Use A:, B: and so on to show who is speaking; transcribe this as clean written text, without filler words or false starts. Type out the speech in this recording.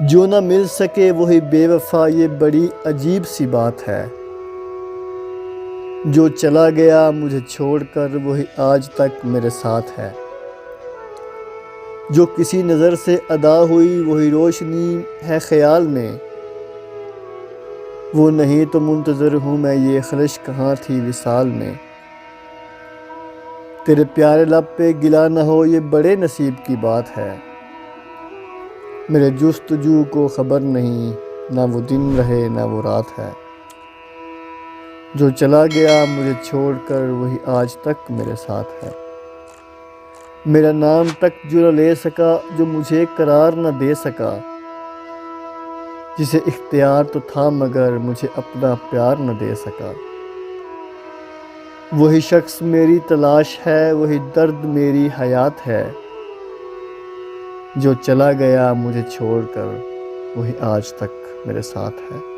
A: جو نہ مل سکے وہی بے وفا، یہ بڑی عجیب سی بات ہے۔ جو چلا گیا مجھے چھوڑ کر وہی آج تک میرے ساتھ ہے۔ جو کسی نظر سے ادا ہوئی وہی روشنی ہے خیال میں، وہ نہیں تو منتظر ہوں میں، یہ خلش کہاں تھی وصال میں۔ تیرے پیارے لب پہ گلا نہ ہو یہ بڑے نصیب کی بات ہے۔ میرے جستجو کو خبر نہیں، نہ وہ دن رہے نہ وہ رات ہے۔ جو چلا گیا مجھے چھوڑ کر وہی آج تک میرے ساتھ ہے۔ میرا نام تک جو نہ لے سکا، جو مجھے قرار نہ دے سکا، جسے اختیار تو تھا مگر مجھے اپنا پیار نہ دے سکا۔ وہی شخص میری تلاش ہے، وہی درد میری حیات ہے۔ جو چلا گیا مجھے چھوڑ کر وہی آج تک میرے ساتھ ہے۔